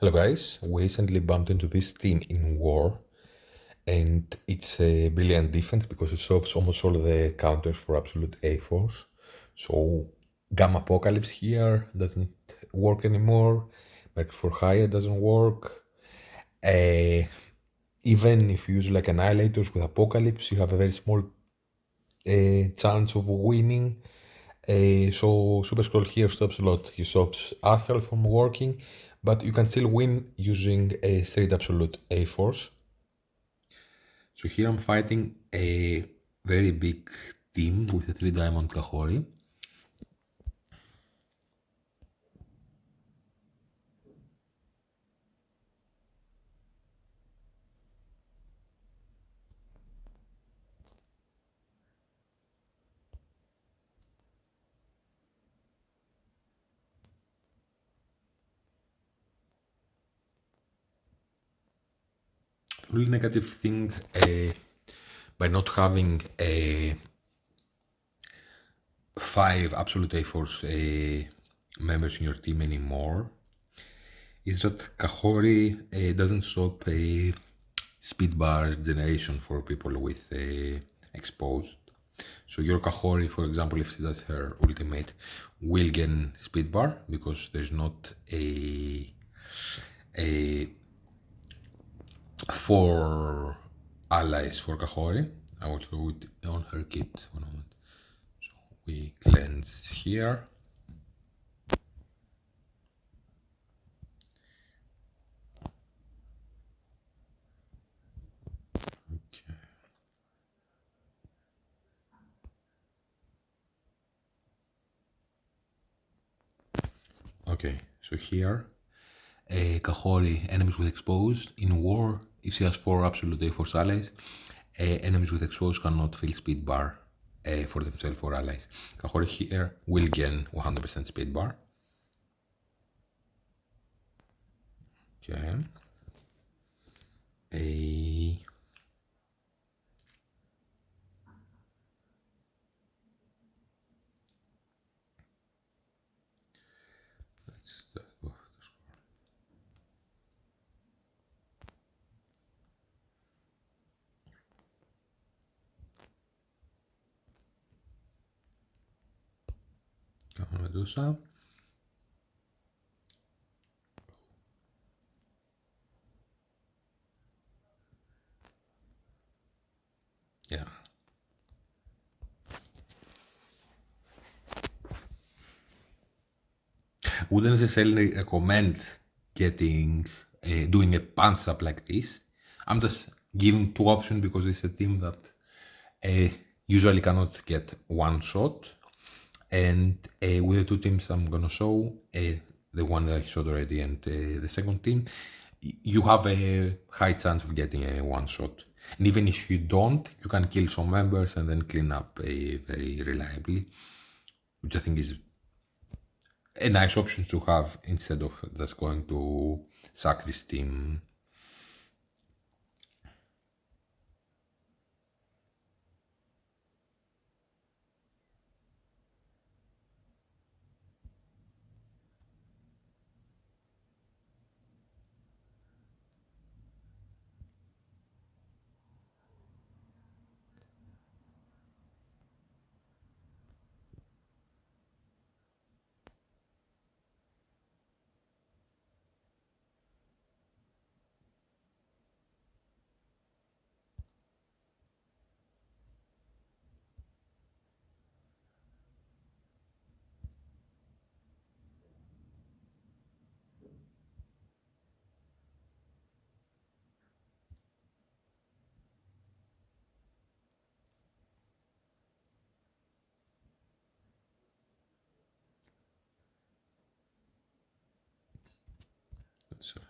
Hello guys, we recently bumped into this team in War, and it's a brilliant defense because it solves almost all the counters for absolute A-Force. So Gamma Apocalypse here doesn't work anymore, Mercs for Hire doesn't work. Uh, Even if you use like Annihilators with Apocalypse, you have a very small chance of winning. So Super Skrull here stops a lot. He stops Astral from working, but you can still win using a straight absolute A-Force. So here I'm fighting a very big team with a 3 diamond Kahori. The only negative thing by not having a 5 absolute A-Force members in your team anymore is that Kahori doesn't stop a speed bar generation for people with exposed. So your Kahori, for example, if she does her ultimate, will gain speed bar because there's not a 4 allies for Kahori. I will do it on her kit. 1 moment. So we cleanse here. Okay. Okay, so here, Kahori, enemies with exposed. In war, if she has 4 absolute A-Force allies, enemies with exposed cannot fill speed bar for themselves or allies. Kahori here will gain 100% speed bar. Okay. A let's start off the score. Come on, Medusa. Yeah. Wouldn't necessarily recommend getting doing a punch up like this. I'm just giving 2 options because it's a team that usually cannot get one shot. And with the 2 teams I'm gonna show, the one that I showed already and the second team, you have a high chance of getting a one shot. And even if you don't, you can kill some members and then clean up very reliably, which I think is a nice option to have instead of just going to sack this team. So,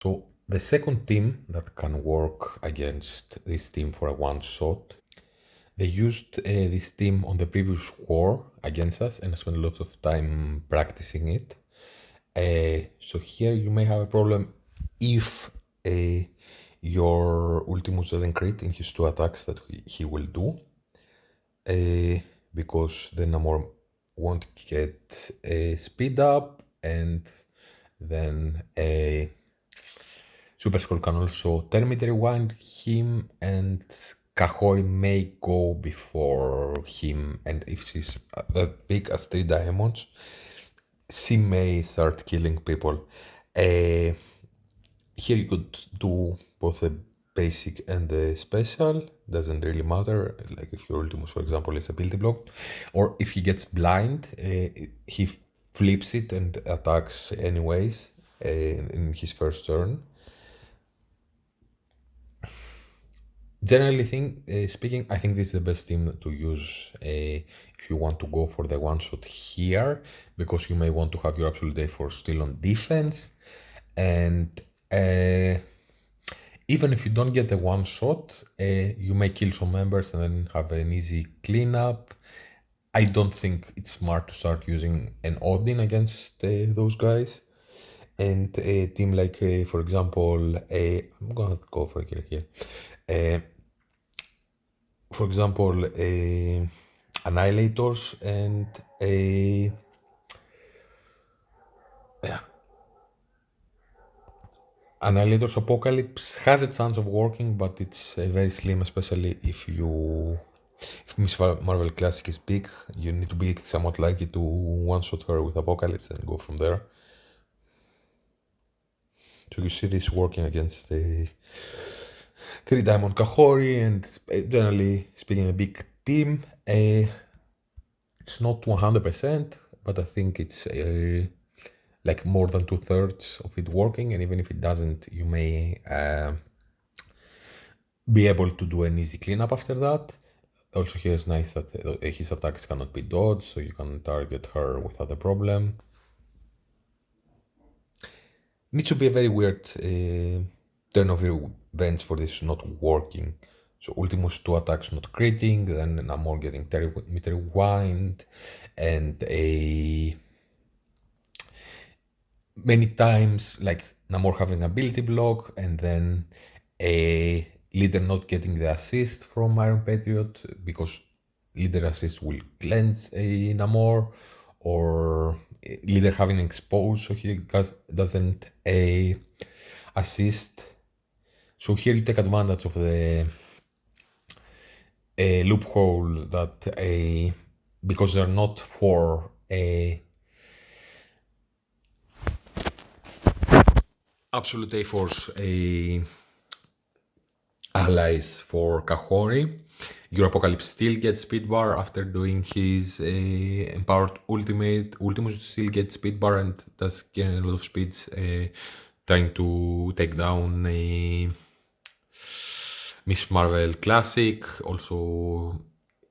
So the second team that can work against this team for a one shot, they used this team on the previous war against us, and I spent lots of time practicing it. So here you may have a problem if your Ultimus doesn't crit in his two attacks that he will do, uh, because then Namor won't get a speed up, and then a Super Skrull can also Terminator rewind him, and Kahori may go before him, and if she's that big as 3 diamonds, she may start killing people. Uh, Here you could do both the basic and the special, doesn't really matter. Like if your Ultimus, for example, is ability block, or if he gets blind, he flips it and attacks anyways in his first turn. Generally speaking, I think this is the best team to use if you want to go for the one shot here, because you may want to have your absolute A4 still on defense, and even if you don't get the one shot, you may kill some members and then have an easy cleanup. I don't think it's smart to start using an Odin against those guys. And a team like, for example, I'm gonna go for it here. Uh, for example, Annihilators and a Annihilator's Apocalypse has a chance of working, but it's very slim, especially if Miss Marvel Classic is big. You need to be somewhat lucky to one-shot her with Apocalypse and go from there. So you see this working against the 3 Diamond Kahori, and generally speaking, a big team. It's not 100%, but I think it's like more than 2/3 of it working, and even if it doesn't, you may be able to do an easy cleanup after that. Also, here is nice that his attacks cannot be dodged, so you can target her without a problem. Needs to be a very weird turn of events for this not working. So Ultimus 2 attacks not critting, then Namor getting Terminator rewind, and many times like Namor having ability block, and then a leader not getting the assist from Iron Patriot because leader assist will cleanse a Namor, or leader having exposed so he doesn't assist. So here you take advantage of the loophole that because they're not for absolute A-Force allies for Kahori. Your Apocalypse still gets speed bar after doing his empowered ultimate. Ultimus still gets speed bar and does gain a lot of speeds, trying to take down a Miss Marvel Classic. Also,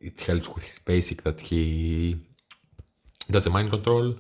it helps with his basic that he does a mind control.